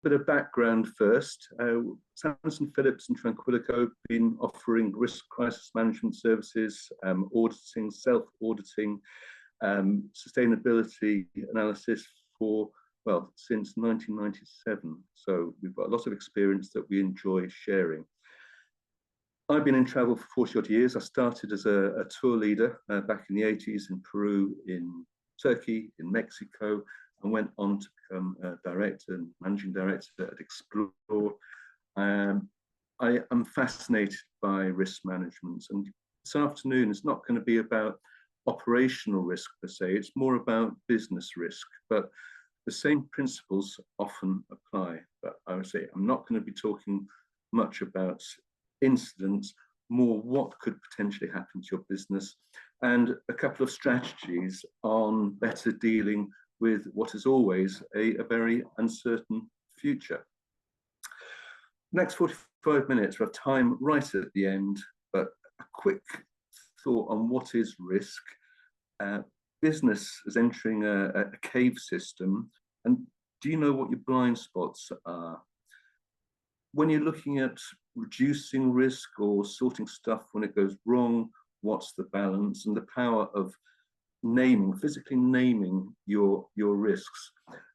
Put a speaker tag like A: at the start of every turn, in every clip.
A: bit of background first. Sanderson, Phillips and Tranquillico have been offering risk crisis management services, auditing, self-auditing, sustainability analysis for, well, since 1997. So we've got a lot of experience that we enjoy sharing. I've been in travel for 40 odd years. I started as a tour leader back in the 80s in Peru, in Turkey, in Mexico, and went on to become a director and managing director at Explore. I am fascinated by risk management, and this afternoon is not going to be about operational risk per se, it's more about business risk, but the same principles often apply. But I would say I'm not going to be talking much about incidents, more what could potentially happen to your business, and a couple of strategies on better dealing with what is always a very uncertain future. Next 45 minutes, we have time right at the end, but a quick thought on what is risk. Business is entering a cave system, and do you know what your blind spots are? When you're looking at reducing risk or sorting stuff when it goes wrong, what's the balance and the power of naming, physically naming your risks?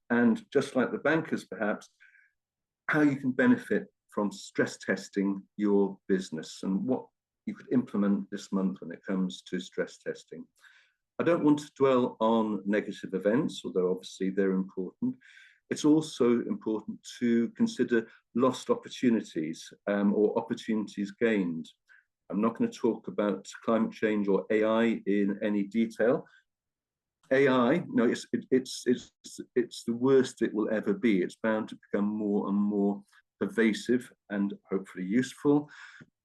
A: And just like the bankers perhaps, how you can benefit from stress testing your business and what you could implement this month when it comes to stress testing. I don't want to dwell on negative events, although obviously they're important. It's also important to consider lost opportunities or opportunities gained. I'm not going to talk about climate change or AI in any detail. AI, no, it's the worst it will ever be. It's bound to become more and more pervasive and hopefully useful.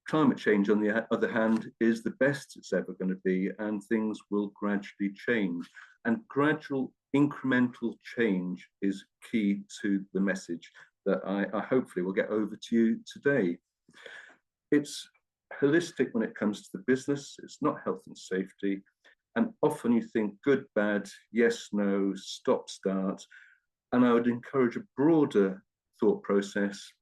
A: Climate change, on the other hand, is the best it's ever going to be, and things will gradually change. And gradual incremental change is key to the message that I hopefully will get over to you today. It's holistic when it comes to the business. It's not health and safety. And often you think good, bad, yes, no, stop, start. And I would encourage a broader thought process,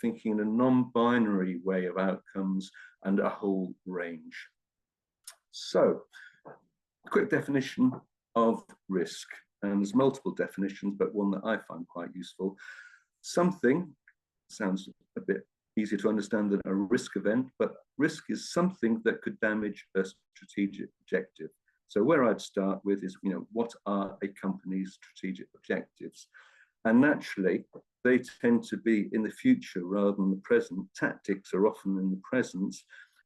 A: thinking in a non-binary way of outcomes and a whole range. So, a quick definition of risk. And there's multiple definitions, but one that I find quite useful. Something, sounds a bit easier to understand than a risk event, but risk is something that could damage a strategic objective. So where I'd start with is, what are a company's strategic objectives? And naturally, they tend to be in the future rather than the present. Tactics are often in the present.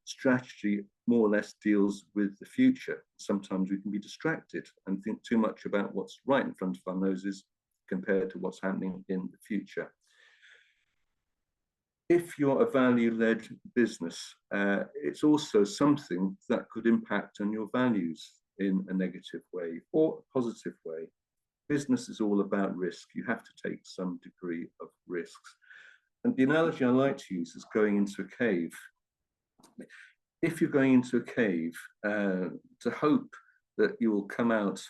A: Strategy more or less deals with the future. Sometimes we can be distracted and think too much about what's right in front of our noses compared to what's happening in the future. If you're a value-led business, it's also something that could impact on your values in a negative way or a positive way. Business is all about risk. You have to take some degree of risks. And the analogy I like to use is going into a cave. If you're going into a cave, to hope that you will come out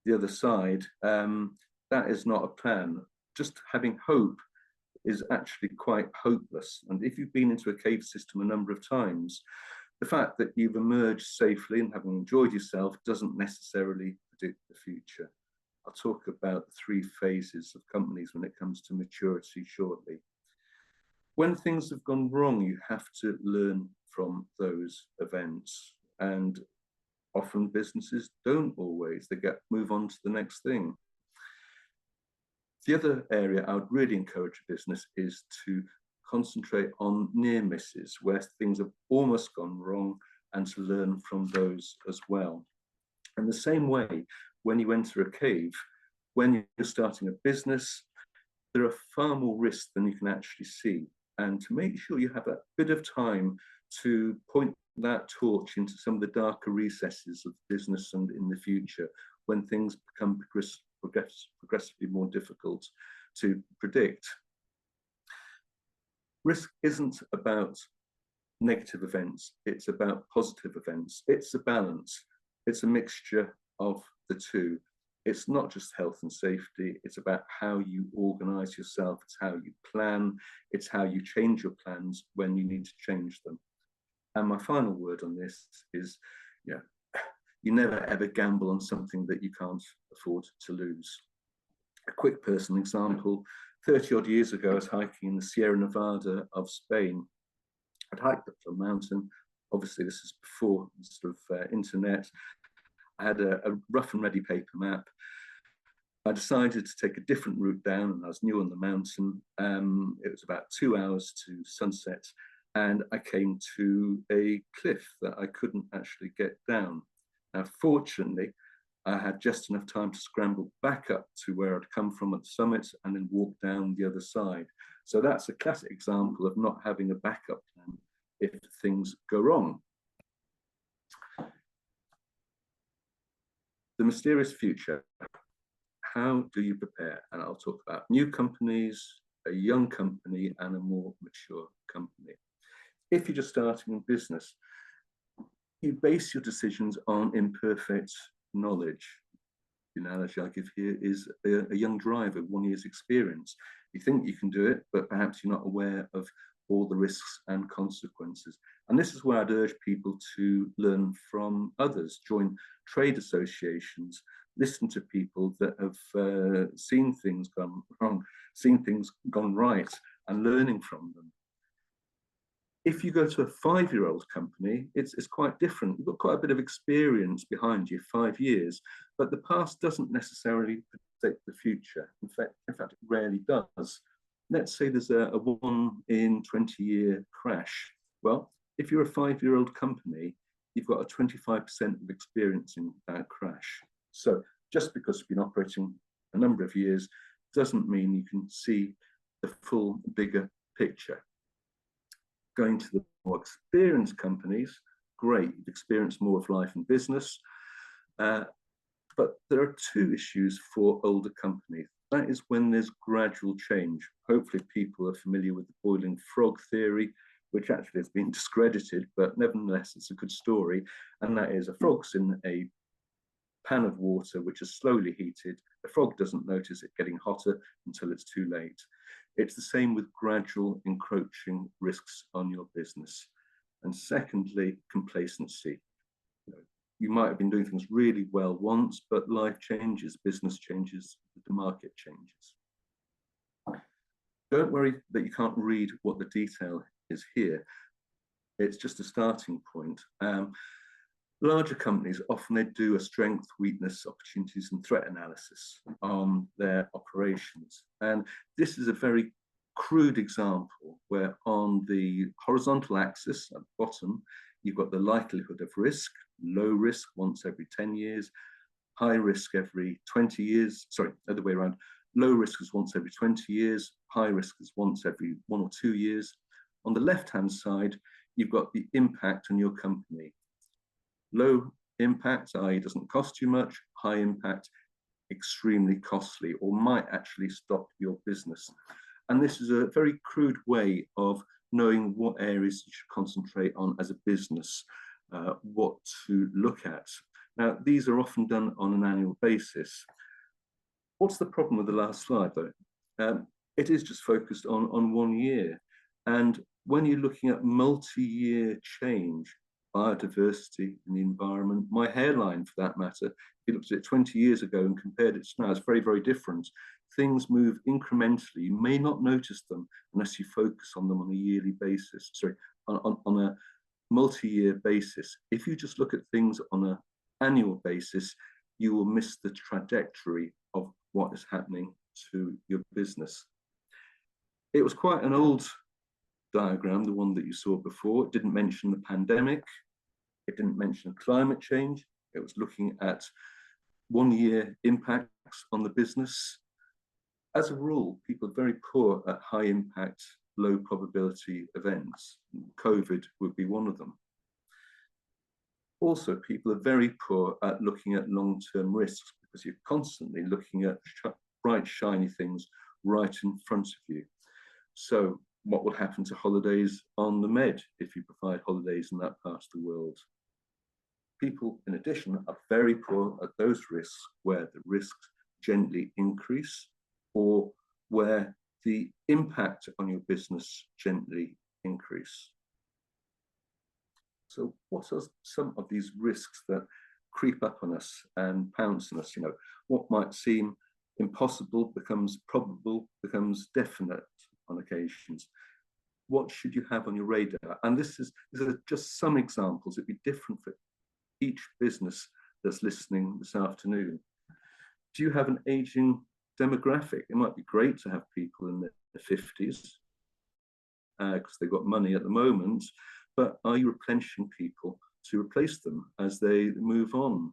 A: the other side, that is not a plan. Just having hope is actually quite hopeless. And if you've been into a cave system a number of times, the fact that you've emerged safely and having enjoyed yourself doesn't necessarily predict the future. I'll talk about the 3 phases of companies when it comes to maturity shortly. When things have gone wrong, you have to learn from those events. And often businesses don't always. They move on to the next thing. The other area I would really encourage a business is to concentrate on near misses, where things have almost gone wrong, and to learn from those as well. In the same way, when you enter a cave, when you're starting a business, there are far more risks than you can actually see. And to make sure you have a bit of time to point that torch into some of the darker recesses of business and in the future, when things become progressively more difficult to predict. Risk isn't about negative events, it's about positive events. It's a balance, it's a mixture of the two. It's not just health and safety, it's about how you organize yourself, it's how you plan, it's how you change your plans when you need to change them. And my final word on this is, you know, you never ever gamble on something that you can't afford to lose. A quick personal example, 30 odd years ago, I was hiking in the Sierra Nevada of Spain. I'd hiked up to a mountain. Obviously, this is before sort of internet. I had a rough and ready paper map. I decided to take a different route down, and I was new on the mountain. It was about 2 hours to sunset, and I came to a cliff that I couldn't actually get down. Now, fortunately, I had just enough time to scramble back up to where I'd come from at the summit and then walk down the other side. So that's a classic example of not having a backup plan if things go wrong. The mysterious future. How do you prepare? And I'll talk about new companies, a young company, and a more mature company. If you're just starting in business, you base your decisions on imperfect knowledge. The analogy I give here is a young driver, 1 year's experience. You think you can do it, but perhaps you're not aware of all the risks and consequences. And this is where I'd urge people to learn from others, join trade associations, listen to people that have seen things gone wrong, seen things gone right, and learning from them. If you go to a 5-year-old company, it's quite different. You've got quite a bit of experience behind you, 5 years, but the past doesn't necessarily predict the future. In fact, it rarely does. Let's say there's a 1 in 20-year crash. Well, if you're a 5-year-old company, you've got a 25% of experience in that crash. So just because you've been operating a number of years doesn't mean you can see the full, bigger picture. Going to the more experienced companies, great, you've experienced more of life and business. But there are 2 issues for older companies. That is when there's gradual change. Hopefully people are familiar with the boiling frog theory, which actually has been discredited, but nevertheless, it's a good story. And that is a frog's in a pan of water, which is slowly heated. The frog doesn't notice it getting hotter until it's too late. It's the same with gradual encroaching risks on your business. And secondly, complacency. You might have been doing things really well once, but life changes, business changes, the market changes. Don't worry that you can't read what the detail is here. It's just a starting point. Larger companies, often they do a strength, weakness, opportunities, and threat analysis on their operations. And this is a very crude example where on the horizontal axis at the bottom, you've got the likelihood of risk, low risk once every 10 years, high risk every 20 years, sorry, other way around. Low risk is once every 20 years, high risk is once every 1 or 2 years. On the left-hand side, you've got the impact on your company. Low impact, i.e. doesn't cost you much, high impact, extremely costly, or might actually stop your business. And this is a very crude way of knowing what areas you should concentrate on as a business, what to look at. Now, these are often done on an annual basis. What's the problem with the last slide, though? It is just focused on 1 year. And when you're looking at multi-year change, biodiversity in the environment, my hairline for that matter, if you looked at it 20 years ago and compared it to now, it's very, very different. Things move incrementally. You may not notice them unless you focus on them on a yearly basis, sorry, on a multi-year basis. If you just look at things on an annual basis, you will miss the trajectory of what is happening to your business. It was quite an old diagram, the one that you saw before. It didn't mention the pandemic. It didn't mention climate change. It was looking at 1 year impacts on the business. As a rule, people are very poor at high impact, low probability events. COVID would be one of them. Also, people are very poor at looking at long-term risks because you're constantly looking at bright, shiny things right in front of you. So what will happen to holidays on the Med if you provide holidays in that part of the world? people, in addition, are very poor at those risks where the risks gently increase or where the impact on your business gently increase. So what are some of these risks that creep up on us and pounce on us? You know, what might seem impossible becomes probable, becomes definite on occasions. What should you have on your radar? And these are just some examples. It'd be different for each business that's listening this afternoon. Do you have an aging demographic? It might be great to have people in their 50s because they've got money at the moment, but are you replenishing people to replace them as they move on?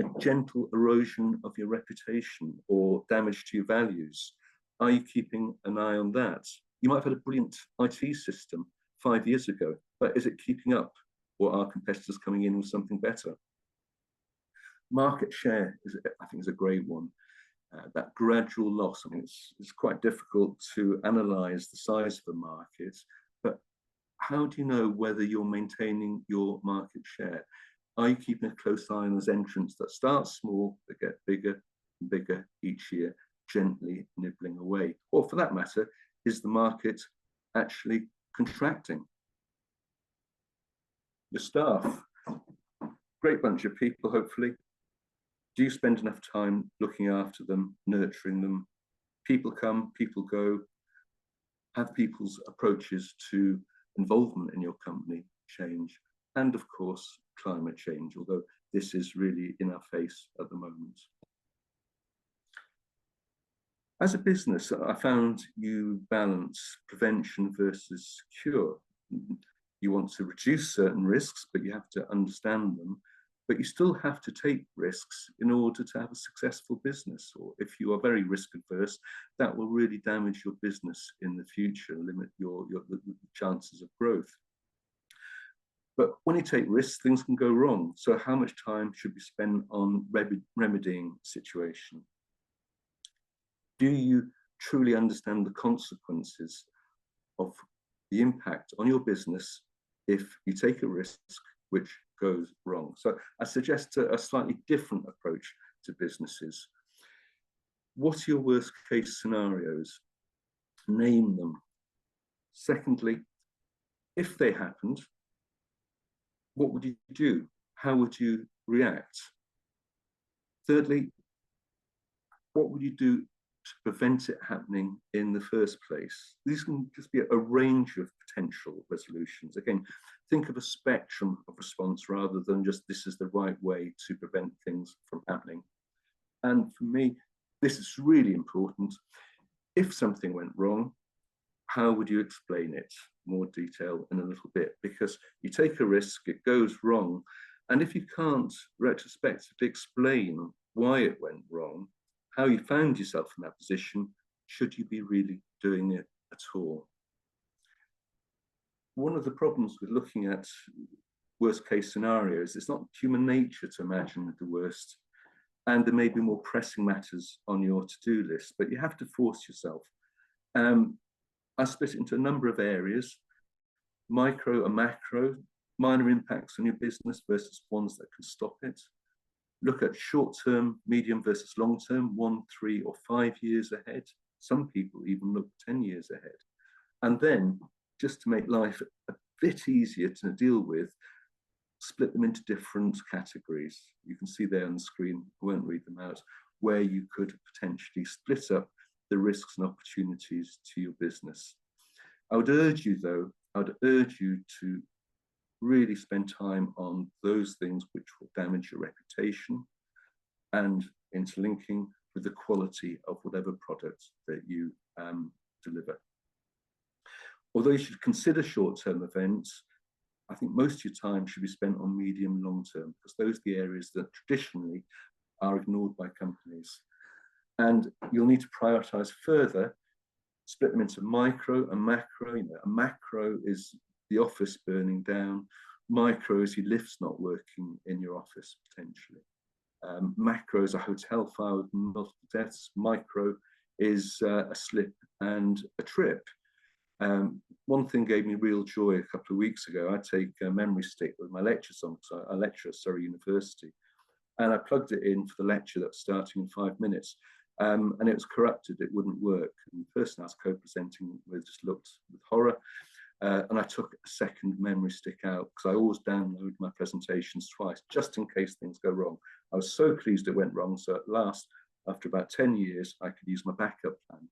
A: A gentle erosion of your reputation or damage to your values. Are you keeping an eye on that? You might have had a brilliant IT system 5 years ago, but is it keeping up? Or are competitors coming in with something better? Market share, I think, is a great one. That gradual loss, I mean, it's quite difficult to analyze the size of a market, but how do you know whether you're maintaining your market share? Are you keeping a close eye on those entrants that start small, but get bigger and bigger each year, gently nibbling away? Or for that matter, is the market actually contracting? The staff, great bunch of people, hopefully. Do you spend enough time looking after them, nurturing them? People come, people go. Have people's approaches to involvement in your company change? And of course, climate change, although this is really in our face at the moment. As a business, I found you balance prevention versus cure. You want to reduce certain risks, but you have to understand them. But you still have to take risks in order to have a successful business. Or if you are very risk adverse, that will really damage your business in the future, limit the chances of growth. But when you take risks, things can go wrong. So how much time should be spent on remedying the situation? Do you truly understand the consequences of the impact on your business if you take a risk which goes wrong? So I suggest a slightly different approach to businesses. What are your worst case scenarios? Name them. Secondly, if they happened, what would you do? How would you react? Thirdly, what would you do to prevent it happening in the first place? These can just be a range of potential resolutions. Again, think of a spectrum of response rather than just this is the right way to prevent things from happening. And for me, this is really important. If something went wrong, how would you explain it? More detail in a little bit, because you take a risk, it goes wrong. And if you can't retrospectively explain why it went wrong, how you found yourself in that position, should you be really doing it at all? One of the problems with looking at worst case scenarios, it's not human nature to imagine the worst. And there may be more pressing matters on your to-do list, but you have to force yourself. I split it into a number of areas, micro and macro, minor impacts on your business versus ones that can stop it. Look at short-term, medium versus long-term, 1, 3, or 5 years ahead. Some people even look 10 years ahead. And then, just to make life a bit easier to deal with, split them into different categories. You can see there on the screen, I won't read them out, where you could potentially split up the risks and opportunities to your business. I would urge you, though, to really spend time on those things which will damage your reputation and interlinking with the quality of whatever product that you deliver. Although you should consider short-term events, I think most of your time should be spent on medium long-term, because those are the areas that traditionally are ignored by companies. And you'll need to prioritize further, split them into micro and macro. You know, a macro is the office burning down. Micro is your lift's not working in your office, potentially. Macro is a hotel fire with multiple deaths. Micro is a slip and a trip. One thing gave me real joy a couple of weeks ago. I take a memory stick with my lectures on, so I lecture at Surrey University, and I plugged it in for the lecture that's starting in 5 minutes, and it was corrupted. It wouldn't work. And the person I was co-presenting with just looked with horror, and I took a second memory stick out because I always download my presentations twice, just in case things go wrong. I was so pleased it went wrong, so at last, after about 10 years, I could use my backup plan.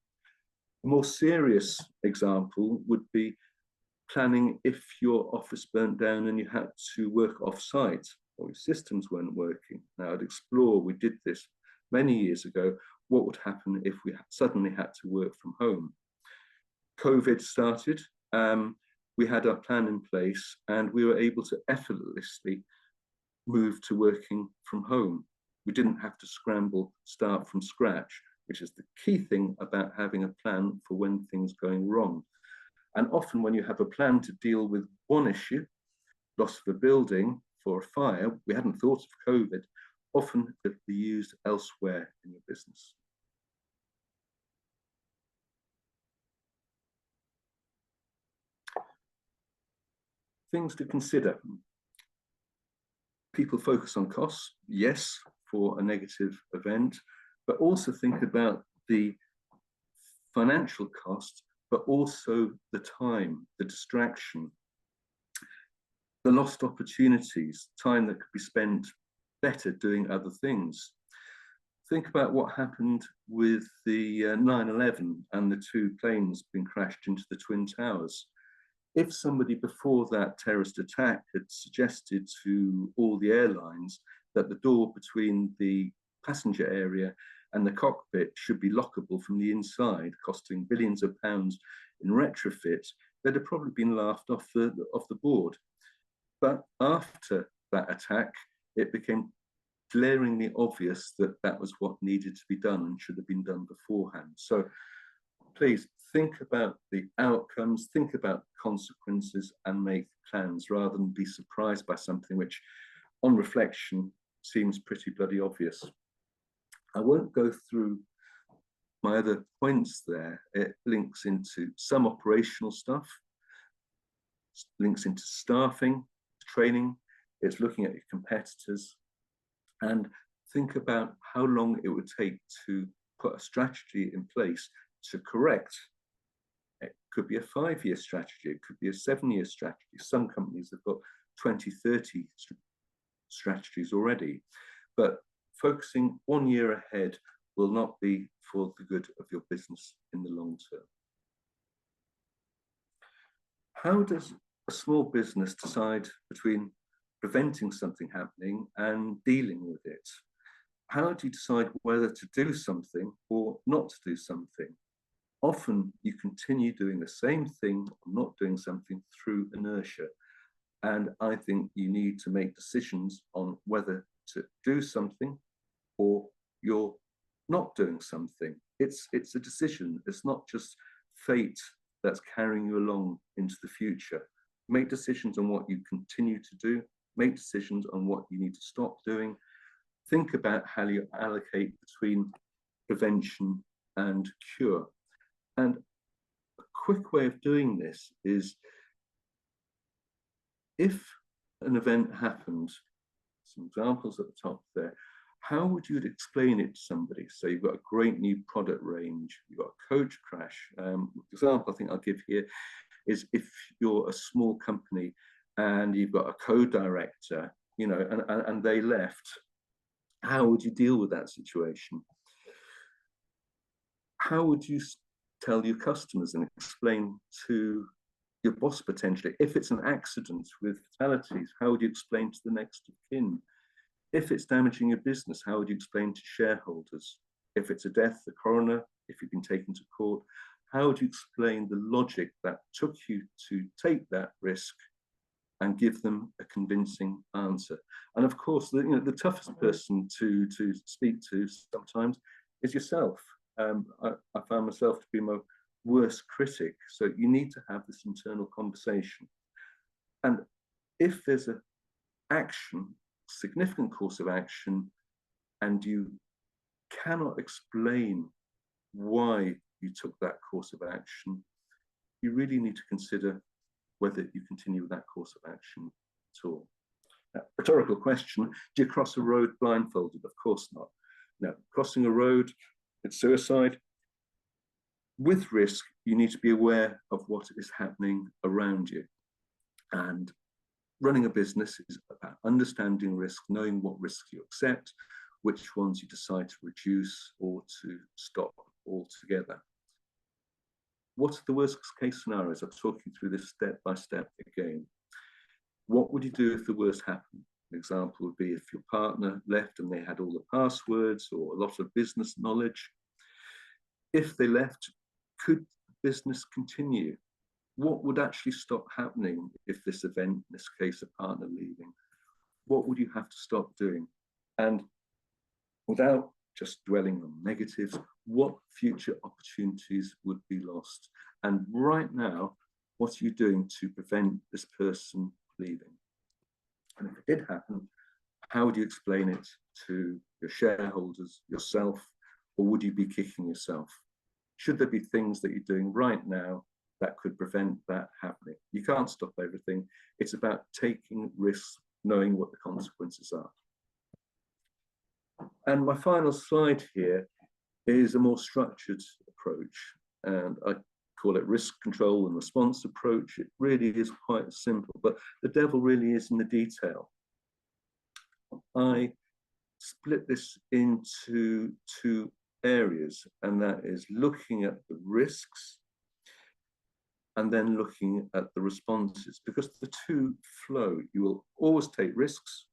A: A more serious example would be planning if your office burnt down and you had to work off-site or your systems weren't working. Now, I'd explore, we did this many years ago, what would happen if we suddenly had to work from home. COVID started, we had our plan in place and we were able to effortlessly move to working from home. We didn't have to start from scratch, which is the key thing about having a plan for when things are going wrong. And often when you have a plan to deal with one issue, loss of a building for a fire, we hadn't thought of COVID, often it be used elsewhere in your business. Things to consider. People focus on costs, yes, for a negative event, but also think about the financial cost, but also the time, the distraction, the lost opportunities, time that could be spent better doing other things. Think about what happened with the 9/11 and the 2 planes being crashed into the Twin Towers. If somebody before that terrorist attack had suggested to all the airlines that the door between the passenger area and the cockpit should be lockable from the inside, costing billions of pounds in retrofit, they'd have probably been laughed off the board. But after that attack, it became glaringly obvious that that was what needed to be done and should have been done beforehand. So please think about the outcomes, think about consequences, and make plans rather than be surprised by something which, on reflection, seems pretty bloody obvious. I won't go through my other points there. It links into some operational stuff, links into staffing, training, it's looking at your competitors, and think about how long it would take to put a strategy in place to correct. It could be a 5-year strategy, it could be a 7-year strategy. Some companies have got 20, 30 strategies already, but focusing 1 year ahead will not be for the good of your business in the long term. How does a small business decide between preventing something happening and dealing with it? How do you decide whether to do something or not to do something? Often you continue doing the same thing or not doing something through inertia. And I think you need to make decisions on whether to do something or you're not doing something. It's a decision. It's not just fate that's carrying you along into the future. Make decisions on what you continue to do. Make decisions on what you need to stop doing. Think about how you allocate between prevention and cure. And a quick way of doing this is, if an event happened, some examples at the top there, how would you explain it to somebody? So you've got a great new product range, you've got a coach crash. Example I think I'll give here is if you're a small company and you've got a co-director, you know, and they left, how would you deal with that situation? How would you tell your customers and explain to your boss potentially? If it's an accident with fatalities, how would you explain to the next of kin? If it's damaging your business, how would you explain to shareholders? If it's a death, the coroner, if you've been taken to court, how would you explain the logic that took you to take that risk and give them a convincing answer? And of course, the toughest person to speak to sometimes is yourself. I found myself to be my worst critic. So you need to have this internal conversation. And if there's an action, significant course of action, and you cannot explain why you took that course of action, you really need to consider whether you continue with that course of action at all. Rhetorical question, do you cross a road blindfolded? Of course not. No, crossing a road, it's suicide. With risk, you need to be aware of what is happening around you. And running a business is about understanding risk, knowing what risks you accept, which ones you decide to reduce or to stop altogether. What are the worst case scenarios? I'll talk you through this step by step again. What would you do if the worst happened? An example would be if your partner left and they had all the passwords or a lot of business knowledge. If they left, could business continue? What would actually stop happening if this event, in this case, a partner leaving? What would you have to stop doing? And without just dwelling on negatives, what future opportunities would be lost? And right now, what are you doing to prevent this person leaving? And if it did happen, how would you explain it to your shareholders, yourself, or would you be kicking yourself? Should there be things that you're doing right now that could prevent that happening? You can't stop everything. It's about taking risks, knowing what the consequences are. And my final slide here is a more structured approach, and I call it risk control and response approach. It really is quite simple, but the devil really is in the detail. I split this into two areas, and that is looking at the risks and then looking at the responses, because the two flow. You will always take risks.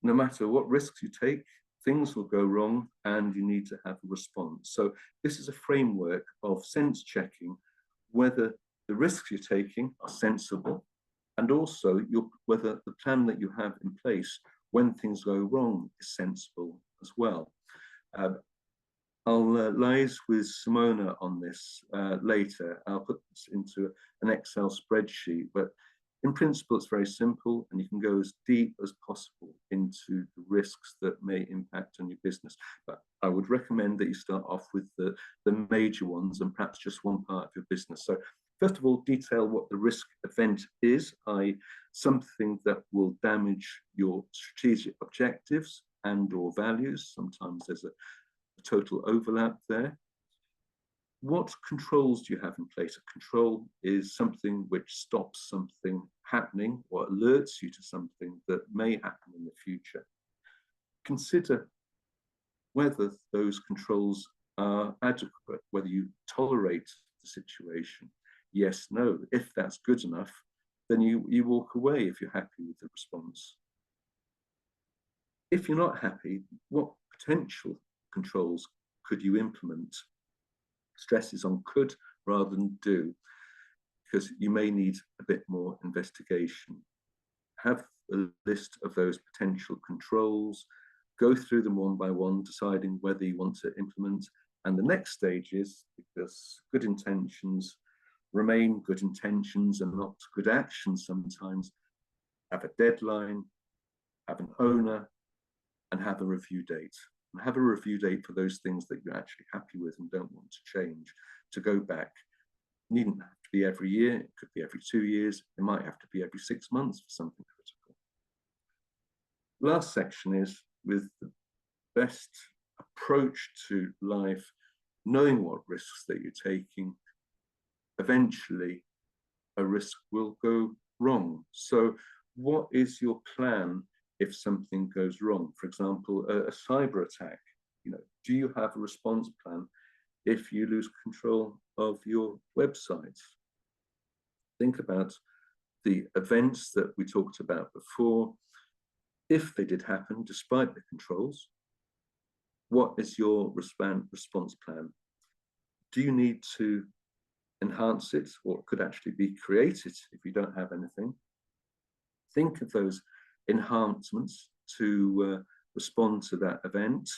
A: No matter what risks you take, things will go wrong and you need to have a response. So this is a framework of sense checking whether the risks you're taking are sensible, and also whether the plan that you have in place when things go wrong is sensible as well. I'll liaise with Simona on this later. I'll put this into an Excel spreadsheet, but in principle, it's very simple, and you can go as deep as possible into the risks that may impact on your business. But I would recommend that you start off with the major ones and perhaps just one part of your business. So first of all, detail what the risk event is, i.e. something that will damage your strategic objectives and or values. Sometimes there's a total overlap there. What controls do you have in place? A control is something which stops something happening or alerts you to something that may happen in the future. Consider whether those controls are adequate, whether you tolerate the situation. Yes, no. If that's good enough, then you walk away if you're happy with the response. If you're not happy, what potential controls could you implement? Stress is on could rather than do, because you may need a bit more investigation. Have a list of those potential controls, go through them one by one, deciding whether you want to implement. And the next stage is, because good intentions remain good intentions and not good actions sometimes, have a deadline, have an owner, and have a review date. And have a review date for those things that you're actually happy with and don't want to change, to go back. It needn't have to be every year, it could be every 2 years, it might have to be every 6 months for something critical. Last section is with the best approach to life, knowing what risks that you're taking. Eventually, a risk will go wrong. So what is your plan if something goes wrong? For example, a cyber attack. Do you have a response plan if you lose control of your website? Think about the events that we talked about before. If they did happen, despite the controls, what is your response plan? Do you need to enhance it, or it could actually be created if you don't have anything? Think of those enhancements to respond to that event.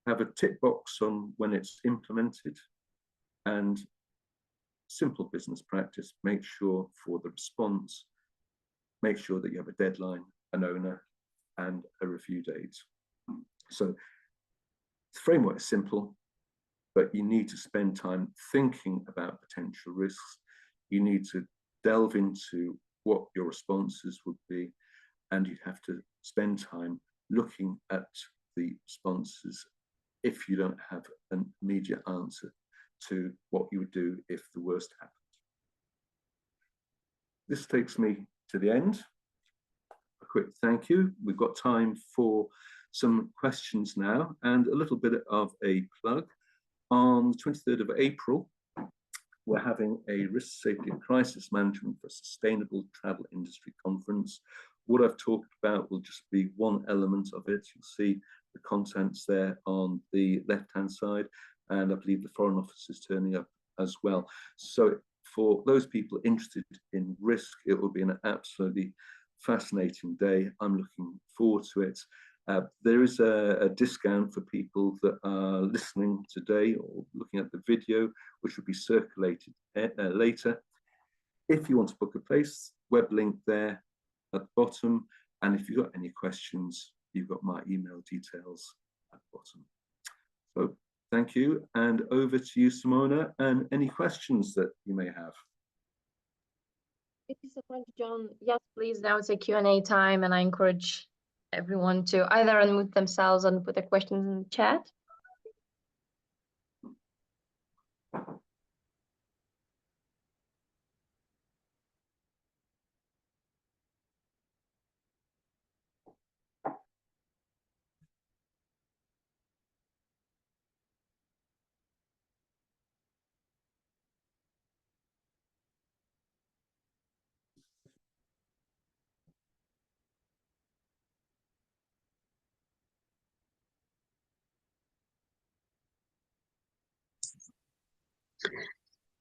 A: Have a tick box on when it's implemented, and simple business practice, make sure for the response, make sure that you have a deadline, an owner, and a review date. So the framework is simple. but you need to spend time thinking about potential risks. You need to delve into what your responses would be, and you have to spend time looking at the responses if you don't have an immediate answer to what you would do if the worst happened. This takes me to the end. A quick thank you. We've got time for some questions now and a little bit of a plug. On the 23rd of April, we're having a risk, safety and crisis management for sustainable travel industry conference. What I've talked about will just be one element of it. You'll see the contents there on the left-hand side, and I believe the Foreign Office is turning up as well. So for those people interested in risk, it will be an absolutely fascinating day. I'm looking forward to it. There is a discount for people that are listening today or looking at the video, which will be circulated later. If you want to book a place, web link there at the bottom. And if you've got any questions, you've got my email details at the bottom. So thank you. And over to you, Simona, and any questions that you may have.
B: Thank you so much, John. Yes, please, now it's a Q&A time, and I encourage everyone to either unmute themselves and put their questions in the chat.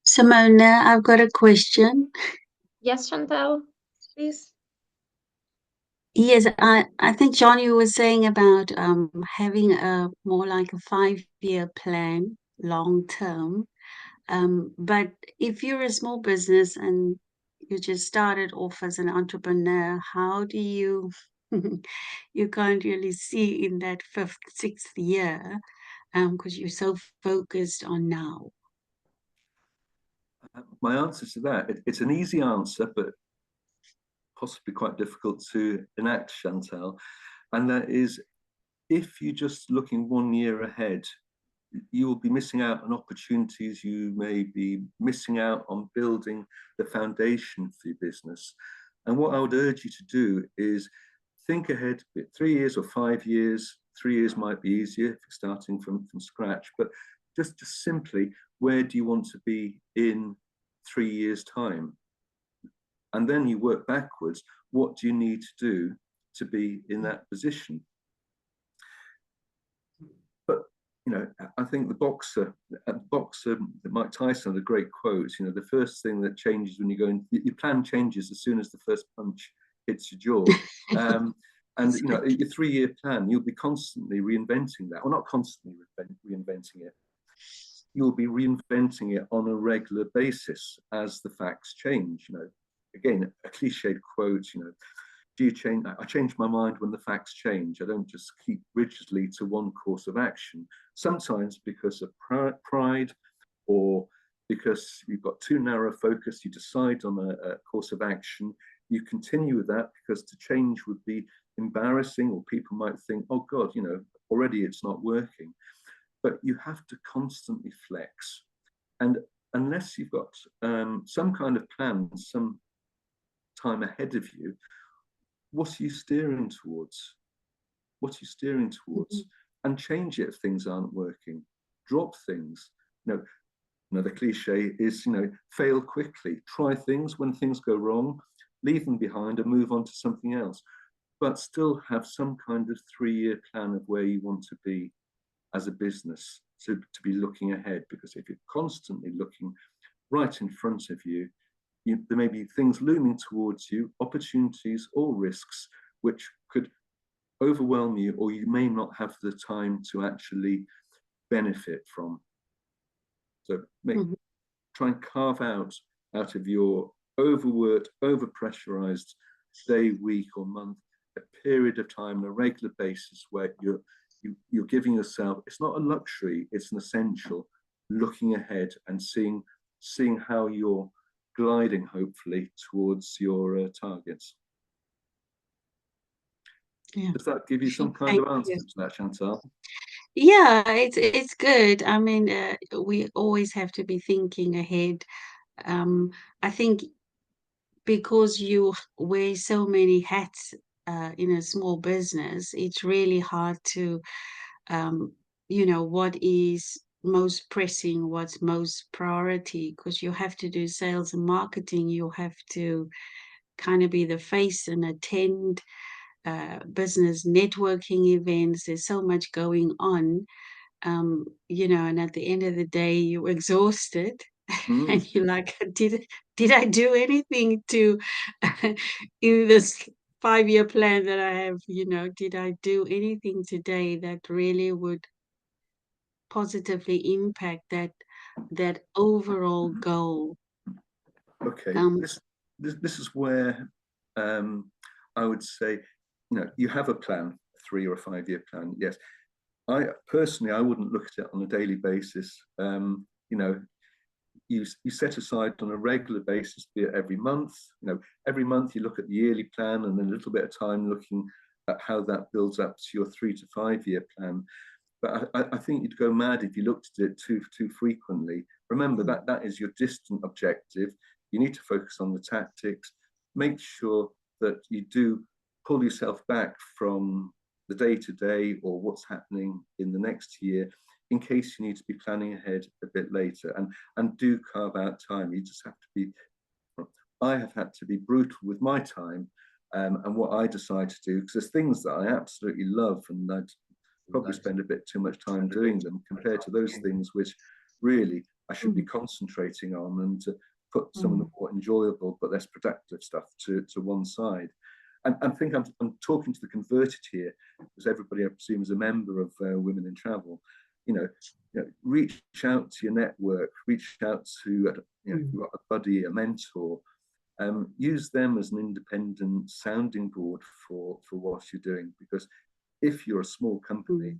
C: Simona, I've got a question.
B: Yes, Chantal, please.
C: Yes, I think John, you were saying about having a more like a 5-year plan, long term. But if you're a small business and you just started off as an entrepreneur, how do you you can't really see in that 5th, 6th year because you're so focused on now?
A: My answer to that, it's an easy answer, but possibly quite difficult to enact, Chantal. And that is, if you're just looking 1 year ahead, you will be missing out on opportunities. You may be missing out on building the foundation for your business. And what I would urge you to do is think ahead 3 years or 5 years. 3 years might be easier if you're starting from scratch, but just simply, where do you want to be in 3 years' time? And then you work backwards. What do you need to do to be in that position? But you know, I think the boxer, Mike Tyson had a great quote. You know, the first thing that changes when you go in, your plan changes as soon as the first punch hits your jaw. And you know, your 3-year plan, you'll be constantly reinventing that, or not constantly reinventing it. You'll be reinventing it on a regular basis as the facts change. You know, again, a cliched quote. You know, do you change? I change my mind when the facts change. I don't just keep rigidly to one course of action. Sometimes because of pride, or because you've got too narrow a focus, you decide on a course of action. You continue with that because to change would be embarrassing, or people might think, oh God, you know, already it's not working. But you have to constantly flex. And unless you've got some kind of plan, some time ahead of you, what are you steering towards? What are you steering towards? Mm-hmm. And change it if things aren't working. Drop things. You know, the cliche is, you know, fail quickly. Try things. When things go wrong, leave them behind and move on to something else. But still have some kind of 3-year plan of where you want to be as a business, to be looking ahead. Because if you're constantly looking right in front of you, there may be things looming towards you, opportunities or risks, which could overwhelm you, or you may not have the time to actually benefit from. So try and carve out of your overworked, overpressurized day, week or month, a period of time on a regular basis where you're giving yourself, it's not a luxury, it's an essential, looking ahead and seeing how you're gliding, hopefully, towards your targets.
C: Yeah.
A: Does that give you some kind
C: Thank
A: of answer
C: you.
A: to that, Chantal?
C: Yeah, it's good. I mean, we always have to be thinking ahead. I think because you wear so many hats in a small business, it's really hard to, what is most pressing, what's most priority, because you have to do sales and marketing, you have to kind of be the face and attend business networking events. There's so much going on, and at the end of the day, you're exhausted.
A: Mm.
C: And you're like, did I do anything to in this 5-year plan that I have? Did I do anything today that really would positively impact that overall goal?
A: Okay,
C: Um,
A: this is where I would say, you have a plan, 3 or a 5-year plan. Yes, I personally, I wouldn't look at it on a daily basis. You set aside on a regular basis, be it every month. Every month you look at the yearly plan, and then a little bit of time looking at how that builds up to your 3 to 5-year plan. But I think you'd go mad if you looked at it too frequently. Remember that is your distant objective. You need to focus on the tactics. Make sure that you do pull yourself back from the day-to-day or what's happening in the next year, in case you need to be planning ahead a bit later, and do carve out time. You just have to be, I have had to be brutal with my time and what I decide to do, because there's things that I absolutely love and I'd probably spend a bit too much time doing them compared to those things which really I should be concentrating on, and to put some of the more enjoyable but less productive stuff to one side. And I think I'm talking to the converted here, because everybody, I presume, is a member of Women in Travel. Reach out to your network, reach out to if you've got a buddy, a mentor. Use them as an independent sounding board for what you're doing, because if you're a small company,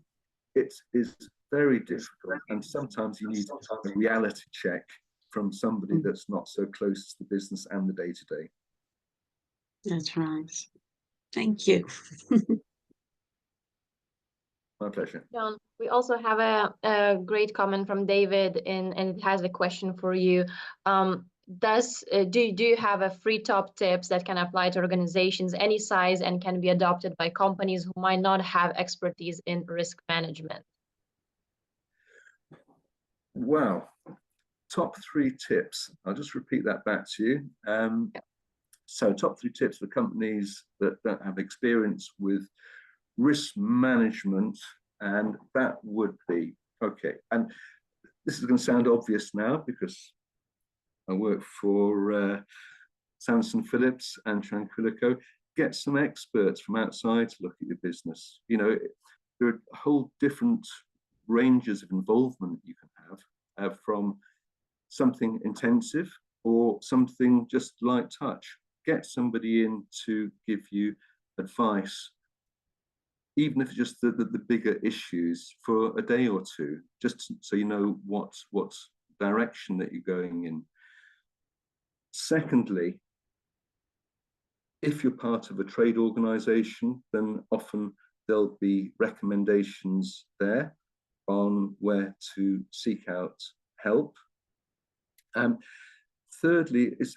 A: it is very difficult, and sometimes you need a reality check from somebody that's not so close to the business and the day-to-day.
C: That's right. Thank you.
A: My pleasure.
B: John, we also have a great comment from David, and it has a question for you. Do you have a free top tips that can apply to organizations any size and can be adopted by companies who might not have expertise in risk management?
A: Wow. Top 3 tips. I'll just repeat that back to you. So top 3 tips for companies that don't have experience with risk management, and that would be, okay, and this is going to sound obvious now because I work for Sanderson, Phillips and Tranquillico. Get some experts from outside to look at your business. There are whole different ranges of involvement you can have from something intensive or something just light touch. Get somebody in to give you advice, even if it's just the bigger issues, for a day or two, just so you know what direction that you're going in. Secondly, if you're part of a trade organization, then often there'll be recommendations there on where to seek out help. Thirdly, is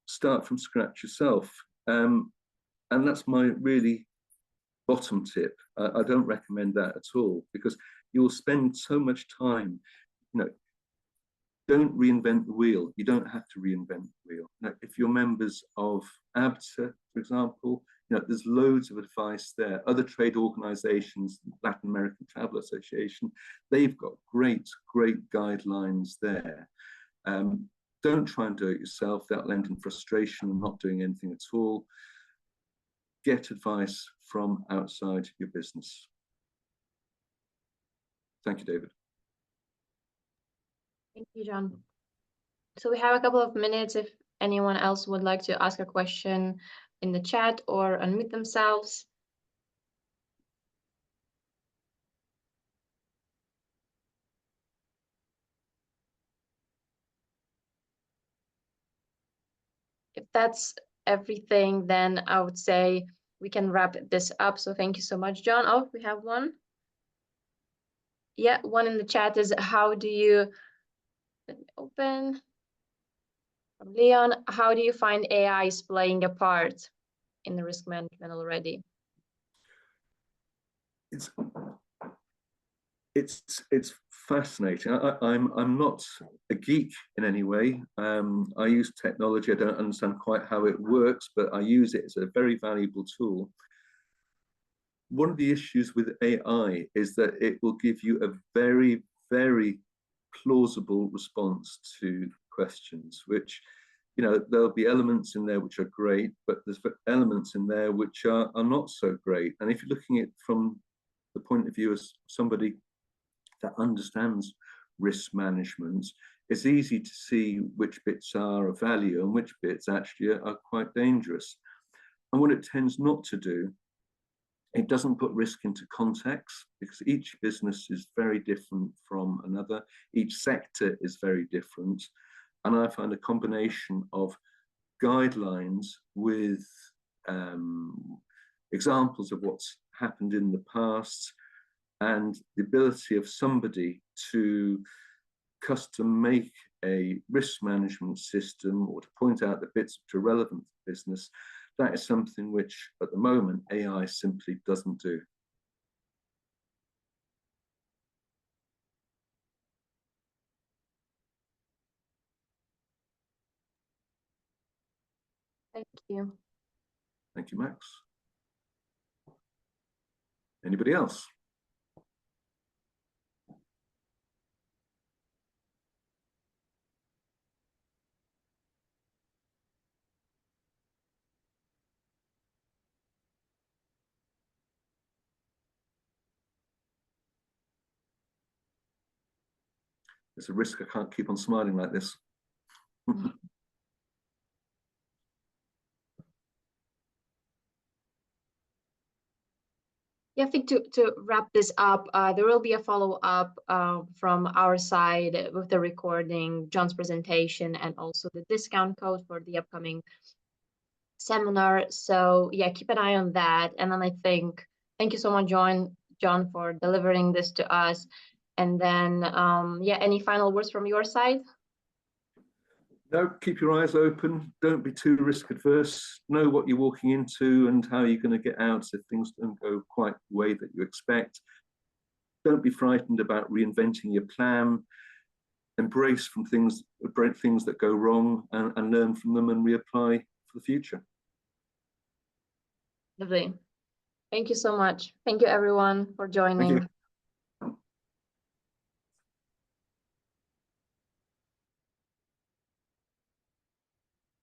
A: start from scratch yourself. And that's my really bottom tip. I don't recommend that at all, because you'll spend so much time, don't reinvent the wheel. You don't have to reinvent the wheel. If you're members of ABTA, for example, there's loads of advice there. Other trade organizations, Latin American Travel Association, they've got great guidelines there. Don't try and do it yourself. That'll end in frustration and not doing anything at all. Get advice from outside your business. Thank you, David.
B: Thank you, John. So we have a couple of minutes if anyone else would like to ask a question in the chat or unmute themselves. that's everything. Then I would say we can wrap this up. So thank you so much, John. Oh, we have one. Yeah, one in the chat is, how do you, let me open, from Leon, how do you find AI is playing a part in the risk management already?
A: It's fascinating. I'm not a geek in any way. I use technology. I don't understand quite how it works, but I use it as a very valuable tool. One of the issues with AI is that it will give you a very, very plausible response to questions, which, you know, there'll be elements in there which are great, but there's elements in there which are not so great. And if you're looking at it from the point of view as somebody that understands risk management, it's easy to see which bits are of value and which bits actually are quite dangerous. And what it tends not to do, it doesn't put risk into context, because each business is very different from another. Each sector is very different. And I find a combination of guidelines with examples of what's happened in the past, and the ability of somebody to custom make a risk management system, or to point out the bits which are relevant to business, that is something which at the moment AI simply doesn't do.
B: Thank you.
A: Thank you, Max. Anybody else? It's a risk I can't keep on smiling like this.
B: Yeah, I think to wrap this up, there will be a follow-up from our side with the recording, John's presentation, and also the discount code for the upcoming seminar. So yeah, keep an eye on that. And then I think, thank you so much, John, for delivering this to us. And then, yeah, any final words from your side?
A: No, keep your eyes open. Don't be too risk adverse. Know what you're walking into and how you're going to get out if things don't go quite the way that you expect. Don't be frightened about reinventing your plan. Embrace things that go wrong, and learn from them and reapply for the future.
B: Lovely. Thank you so much. Thank you, everyone, for joining.
A: Thank you.